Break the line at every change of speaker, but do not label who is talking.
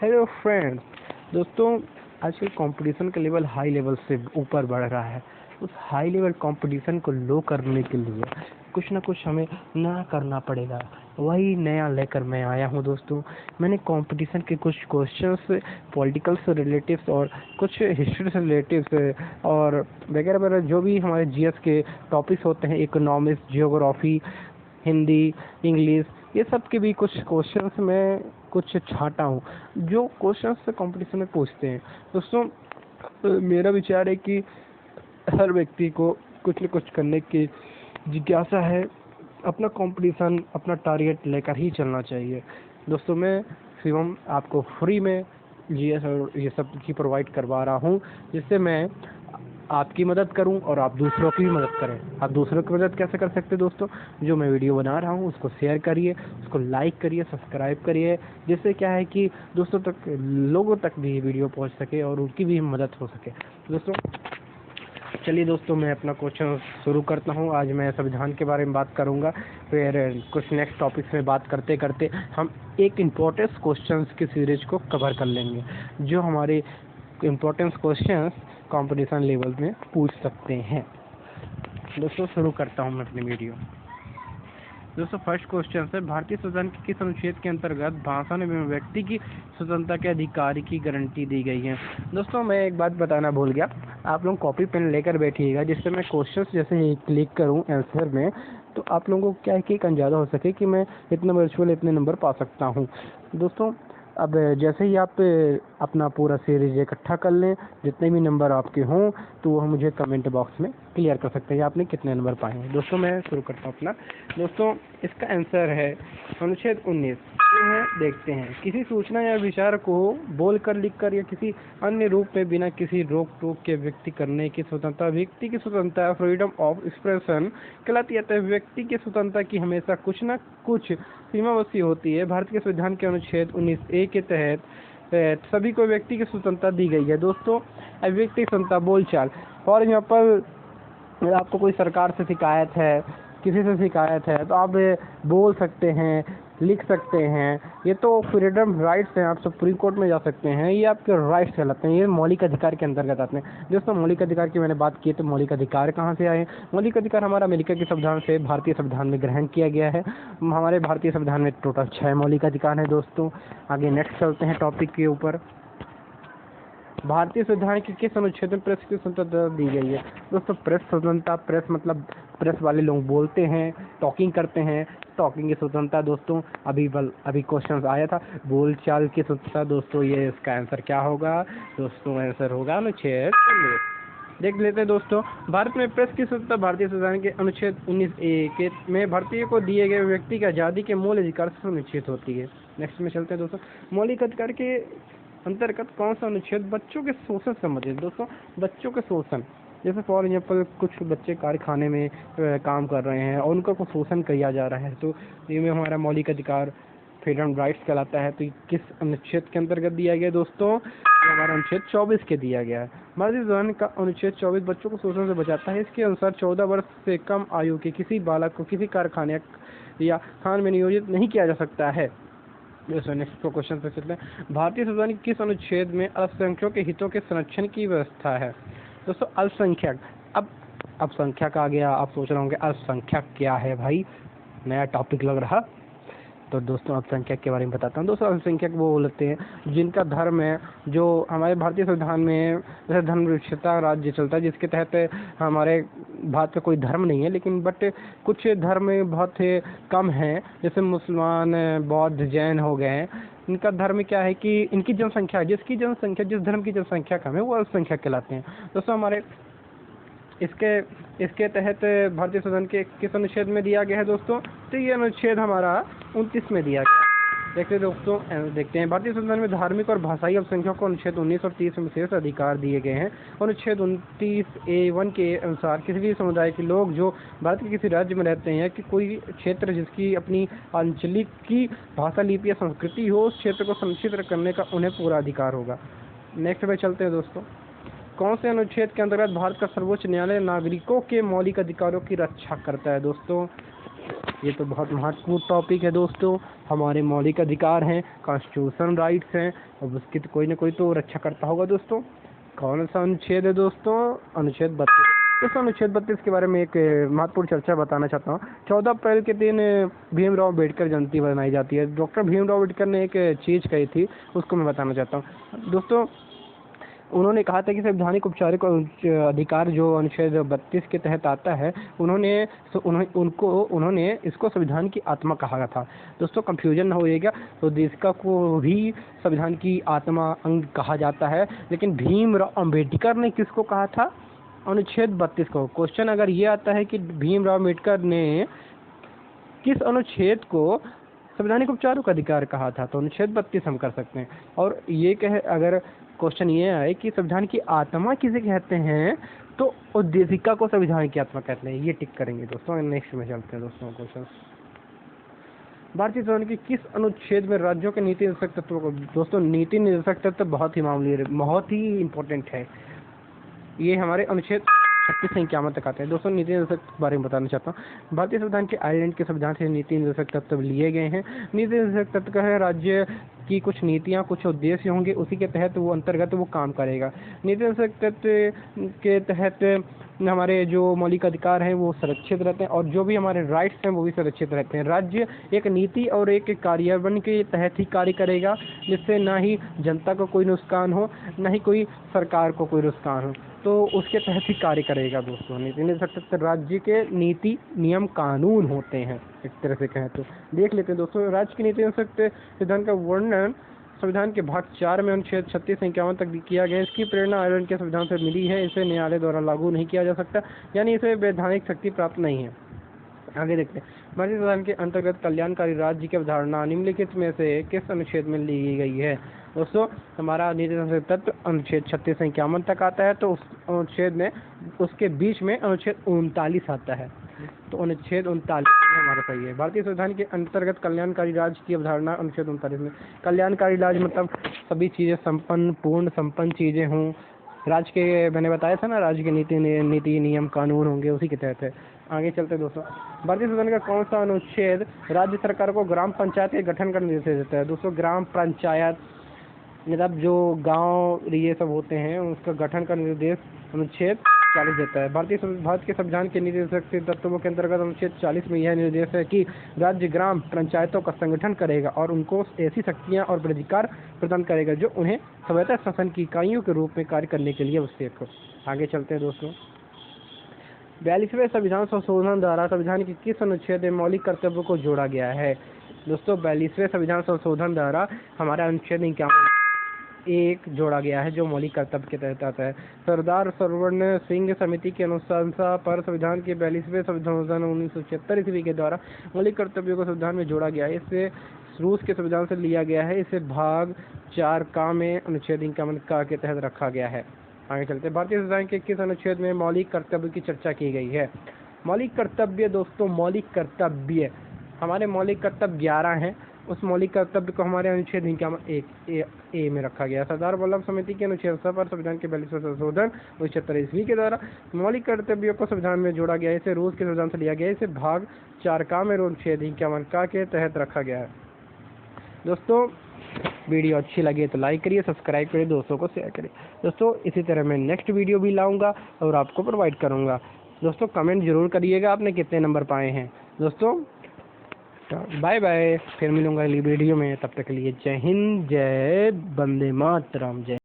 Hello friends. दोस्तों, आजकल competition का लेवल हाई लेवल से ऊपर बढ़ रहा है। उस हाई लेवल कंपटीशन को लो करने के लिए कुछ ना कुछ हमें नया करना पड़ेगा। वही नया लेकर मैं आया हूँ दोस्तों। मैंने कंपटीशन के कुछ क्वेश्चंस पॉलिटिकल से रिलेटिव्स और कुछ हिस्ट्री से रिलेटिव्स और वगैरह वगैरह जो भी हमारे जीएस के टॉपिक्स होते हैं, इकोनॉमिक्स, जियोग्राफी, हिंदी, इंग्लिश, ये सब के भी कुछ क्वेश्चंस मैं कुछ छाटा हूँ जो क्वेश्चंस कंपटीशन में पूछते हैं। दोस्तों, मेरा विचार है कि हर व्यक्ति को कुछ न कुछ करने की जिज्ञासा है। अपना कंपटीशन, अपना टारगेट लेकर ही चलना चाहिए। दोस्तों, मैं शिवम आपको फ्री में जीएस और ये सब की प्रोवाइड करवा रहा हूँ, जिससे मैं आपकी मदद करूं और आप दूसरों की भी मदद करें। आप दूसरों की मदद कैसे कर सकते हैं दोस्तों? जो मैं वीडियो बना रहा हूं उसको शेयर करिए, उसको लाइक करिए, सब्सक्राइब करिए, जिससे क्या है कि दोस्तों तक, लोगों तक भी वीडियो पहुंच सके और उनकी भी मदद हो सके। दोस्तों, चलिए दोस्तों, मैं अपना क्वेश्चन शुरू करता हूं। आज मैं संविधान के बारे में बात करूंगा, फिर कुछ नेक्स्ट टॉपिक्स में बात करते करते हम एक इम्पोर्टेंट क्वेश्चंस की सीरीज को कवर कर लेंगे, जो हमारे इम्पोर्टेंट क्वेश्चंस कंपटीशन लेवल में पूछ सकते हैं। दोस्तों, शुरू करता हूं मैं अपनी वीडियो। दोस्तों, फर्स्ट क्वेश्चन है, भारतीय संविधान के किस अनुच्छेद के अंतर्गत भाषण एवं व्यक्ति की स्वतंत्रता के अधिकार की गारंटी दी गई है? दोस्तों, मैं एक बात बताना भूल गया। आप लोग कॉपी पेन लेकर बैठिएगा, जिससे मैं क्वेश्चंस जैसे ही क्लिक करूं आंसर में, तो आप लोगों को क्या है कि एक अंदाजा हो सके कि मैं इतना वर्चुअल इतने नंबर पा सकता हूँ। दोस्तों, अब जैसे ही आप अपना पूरा सीरीज इकट्ठा कर लें, जितने भी नंबर आपके हों, तो वह मुझे कमेंट बॉक्स में क्लियर कर सकते हैं आपने कितने नंबर पाए हैं। दोस्तों, मैं शुरू करता हूँ अपना। दोस्तों, इसका आंसर है अनुच्छेद 19। देखते हैं, किसी सूचना या विचार को बोलकर, लिखकर या किसी अन्य रूप में बिना किसी रोक टोक के व्यक्त करने की स्वतंत्रता व्यक्ति की स्वतंत्रता, फ्रीडम ऑफ एक्सप्रेशन कहलाती है। व्यक्ति की स्वतंत्रता की हमेशा कुछ न कुछ सीमावसी होती है। भारतीय संविधान के अनुच्छेद 19A के तहत सभी को व्यक्ति की स्वतंत्रता दी गई है। दोस्तों, व्यक्ति स्वतंत्रता बोलचाल, फॉर एग्जाम्पल, अगर आपको कोई सरकार से शिकायत है, किसी से शिकायत है, तो आप बोल सकते हैं, लिख सकते हैं। ये तो फ्रीडम राइट्स हैं। आप सुप्रीम कोर्ट में जा सकते हैं, ये आपके राइट्स कहलाते हैं। ये मौलिक अधिकार के अंतर्गत आते हैं। दोस्तों, मौलिक अधिकार की मैंने बात की, तो मौलिक अधिकार कहाँ से आए? मौलिक अधिकार हमारा अमेरिका के संविधान से भारतीय संविधान में ग्रहण किया गया है। हमारे भारतीय संविधान में टोटल 6 मौलिक अधिकार हैं। दोस्तों, आगे नेक्स्ट चलते हैं टॉपिक के ऊपर। भारतीय संविधान के किस अनुच्छेद में प्रेस की स्वतंत्रता दी गई है? दोस्तों, प्रेस स्वतंत्रता, प्रेस मतलब प्रेस वाले लोग बोलते हैं, टॉकिंग करते हैं, टॉकिंग की स्वतंत्रता। दोस्तों, अभी क्वेश्चन आया था बोलचाल की स्वतंत्रता। दोस्तों, ये इसका आंसर क्या होगा? दोस्तों, आंसर होगा अनुच्छेद 19। देख लेते हैं दोस्तों, भारत में प्रेस की स्वतंत्रता भारतीय संविधान के अनुच्छेद 19A के में भारतीय को दिए गए व्यक्ति की आज़ादी के मूल अधिकार से सुनिश्चित होती है। नेक्स्ट में चलते हैं दोस्तों, मौलिक अधिकार के अंतर्गत कौन सा अनुच्छेद बच्चों के शोषण से संबंधित? दोस्तों, बच्चों के शोषण, जैसे फॉर एग्जाम्पल कुछ बच्चे कारखाने में काम कर रहे हैं और उनका कुछ शोषण किया जा रहा है, तो ये में हमारा मौलिक अधिकार फ्रीडम राइट्स कहलाता है। तो किस अनुच्छेद के अंतर्गत दिया गया दोस्तों? हमारा अनुच्छेद 24 के दिया गया है। भारतीय संविधान का अनुच्छेद 24 बच्चों को शोषण से बचाता है। इसके अनुसार 14 वर्ष से कम आयु के किसी बालक को किसी कारखाने या खान में नियोजित नहीं किया जा सकता है। नेक्स्ट क्वेश्चन पे चलते हैं, भारतीय संविधान के किस अनुच्छेद में अल्पसंख्यकों के हितों के संरक्षण की व्यवस्था है? दोस्तों, अल्पसंख्यक, अब अल्पसंख्यक आ गया। आप सोच रहे होंगे अल्पसंख्यक क्या है भाई, नया टॉपिक लग रहा। तो दोस्तों, अल्पसंख्यक के बारे में बताता हूँ। दोस्तों, अल्पसंख्यक वो होते हैं जिनका धर्म है, जो हमारे भारतीय संविधान में जैसे धर्मनिरपेक्षता राज्य चलता है, जिसके तहत हमारे भारत में कोई धर्म नहीं है, लेकिन बट कुछ धर्म बहुत कम हैं, जैसे मुसलमान, बौद्ध, जैन हो गए। इनका धर्म क्या है कि इनकी जनसंख्या, जिस धर्म की जनसंख्या कम है, वो अल्पसंख्यक कहलाते हैं। दोस्तों, हमारे इसके तहत भारतीय संविधान के किस अनुच्छेद में दिया गया है दोस्तों? तो ये अनुच्छेद हमारा 29 में दिया गया है। देखते हैं, भारतीय संविधान में धार्मिक और भाषाई अल्पसंख्यकों को अनुच्छेद 19 और 30 में विशेष अधिकार दिए गए हैं। अनुच्छेद 29A1 के अनुसार किसी भी समुदाय के लोग जो भारत के किसी राज्य में रहते हैं कि कोई क्षेत्र जिसकी अपनी आंचलिक की भाषा, लिपि या संस्कृति हो, उस क्षेत्र को संरक्षित करने का उन्हें पूरा अधिकार होगा। नेक्स्ट पे चलते हैं दोस्तों, कौन से अनुच्छेद के अंतर्गत भारत का सर्वोच्च न्यायालय नागरिकों के मौलिक अधिकारों की रक्षा करता है? दोस्तों, ये तो बहुत महत्वपूर्ण टॉपिक है दोस्तों। हमारे मौलिक अधिकार हैं, कॉन्स्टिट्यूशन राइट्स हैं, और उसकी तो कोई ना कोई तो रक्षा करता होगा दोस्तों। कौन सा अनुच्छेद है दोस्तों? अनुच्छेद 32। इस अनुच्छेद 32 के बारे में एक महत्वपूर्ण चर्चा बताना चाहता हूँ। 14 अप्रैल के दिन भीमराव अम्बेडकर जयंती मनाई जाती है। डॉक्टर भीमराव अम्बेडकर ने एक चीज़ कही थी, उसको मैं बताना चाहता हूँ दोस्तों। उन्होंने कहा था कि संवैधानिक औपचारिक अधिकार जो अनुच्छेद 32 के तहत आता है, उन्होंने इसको संविधान की आत्मा कहा था दोस्तों। कंफ्यूजन ना होइएगा, तो इसका को भी संविधान की आत्मा अंग कहा जाता है। लेकिन भीमराव अम्बेडकर ने किसको कहा था? अनुच्छेद 32 को। क्वेश्चन अगर ये आता है कि भीमराव अम्बेडकर ने किस अनुच्छेद को संवैधानिक औपचारिक अधिकार कहा था, तो अनुच्छेद 32 हम कर सकते हैं। और ये अगर क्वेश्चन ये आए कि संविधान की आत्मा किसे कहते हैं, तो उद्देशिका को संविधान की आत्मा कहते हैं। ये टिक करेंगे दोस्तों। नेक्स्ट में चलते हैं दोस्तों क्वेश्चन। भारतीय संविधान के किस अनुच्छेद में राज्यों के नीति निर्देशक तत्वों को? दोस्तों नीति निर्देशक तत्व बहुत ही मामूली, बहुत ही इंपॉर्टेंट है। ये हमारे अनुच्छेद 36 से 51 तक आते हैं दोस्तों। नीति निर्देशक के बारे में बताना चाहता हूँ। भारतीय संविधान के आयरलैंड के संविधान से नीति निर्देशक तत्व लिए गए हैं। नीति निर्देशक तत्व का है राज्य की कुछ नीतियाँ, कुछ उद्देश्य होंगे, उसी के तहत वो अंतर्गत वो काम करेगा। नीति निर्देशक तत्व के तहत हमारे जो मौलिक अधिकार हैं वो सुरक्षित रहते हैं, और जो भी हमारे राइट्स हैं वो भी सुरक्षित रहते हैं। राज्य एक नीति और एक कार्यान्वयन के तहत ही कार्य करेगा, जिससे ना ही जनता को कोई नुकसान हो, ना ही कोई सरकार को कोई नुकसान हो, तो उसके तहत ही कार्य करेगा दोस्तों। नीति निर्देशक तत्व राज्य के नीति नियम कानून होते हैं, एक तरह से कहें तो। देख लेते हैं दोस्तों, राज्य की नीति निर्देशक संविधान का वर्णन संविधान के भाग 4 में अनुच्छेद 36 से 51 तक किया गया। इसकी प्रेरणा आयरलैंड के संविधान से मिली है। इसे न्यायालय द्वारा लागू नहीं किया जा सकता, यानी इसे वैधानिक शक्ति प्राप्त नहीं है। आगे देखते हैं, भारतीय संविधान के अंतर्गत कल्याणकारी राज्य की अवधारणा निम्नलिखित में से किस अनुच्छेद में ली गई है? दोस्तों हमारा नीति निर्देशक तत्व अनुच्छेद 36 से 51 तक आता है, तो उस अनुच्छेद में उसके बीच में अनुच्छेद 39 आता है, तो अनुच्छेद 39 हमारा सही है। भारतीय संविधान के अंतर्गत कल्याणकारी राज्य की अवधारणा अनुच्छेद 39 में। कल्याणकारी राज्य मतलब सभी चीज़ें संपन्न, पूर्ण संपन्न चीज़ें हों। राज्य के मैंने बताया था ना, राज्य के नीति नियम कानून होंगे, उसी के तहत है। आगे चलते हैं दोस्तों। भारतीय संविधान का कौन सा अनुच्छेद राज्य सरकार को ग्राम पंचायत के गठन का निर्देश देता है? दोस्तों ग्राम पंचायत मतलब जो गांव ये सब होते हैं, उसका गठन का निर्देश अनुच्छेद 40 देता है। भारत के संविधान के नीति निर्देशक तत्वों के अंतर्गत अनुच्छेद 40 में यह निर्देश है कि राज्य ग्राम पंचायतों का संगठन करेगा और उनको ऐसी शक्तियां और अधिकार प्रदान करेगा जो उन्हें स्वायत्त शासन की इकाइयों के रूप में कार्य करने के लिए आवश्यक हो। आगे चलते हैं दोस्तों। 42वें संविधान संशोधन द्वारा संविधान के किस अनुच्छेद में मौलिक कर्तव्यों को जोड़ा गया है? दोस्तों 42वें संविधान संशोधन द्वारा हमारा अनुच्छेद 1 जोड़ा गया है, जो मौलिक कर्तव्य के तहत आता है। सरदार सरोवर सिंह समिति की अनुशंसा पर संविधान के 42वें संशोधन 1976 ईस्वी के द्वारा मौलिक कर्तव्यों को संविधान में जोड़ा गया है। इसे रूस के संविधान से लिया गया है। इसे भाग 4 का में अनुच्छेद 51 का के तहत रखा गया है। आगे चलते हैं। भारतीय संविधान के किस अनुच्छेद में मौलिक कर्तव्य की चर्चा की गई है? मौलिक कर्तव्य दोस्तों, मौलिक कर्तव्य हमारे मौलिक कर्तव्य 11 हैं। उस मौलिक कर्तव्य को हमारे अनुच्छेद 51 में रखा गया। सरदार वल्लभ समिति के अनुच्छेद पर संविधान के 42वें संशोधन 1976 ईस्वी के द्वारा मौलिक कर्तव्यों को संविधान में जोड़ा गया है। इसे रूस के संविधान से लिया गया है। इसे भाग 4 का में अनुच्छेद 51 का के तहत रखा गया है। दोस्तों वीडियो अच्छी लगे तो लाइक करिए, सब्सक्राइब करिए, दोस्तों को शेयर करिए। दोस्तों इसी तरह मैं नेक्स्ट वीडियो भी लाऊंगा और आपको प्रोवाइड करूंगा। दोस्तों कमेंट जरूर करिएगा आपने कितने नंबर पाए हैं। दोस्तों बाय बाय, फिर मिलूंगा अगली वीडियो में। तब तक के लिए जय हिंद, जय वंदे मातरम, जय।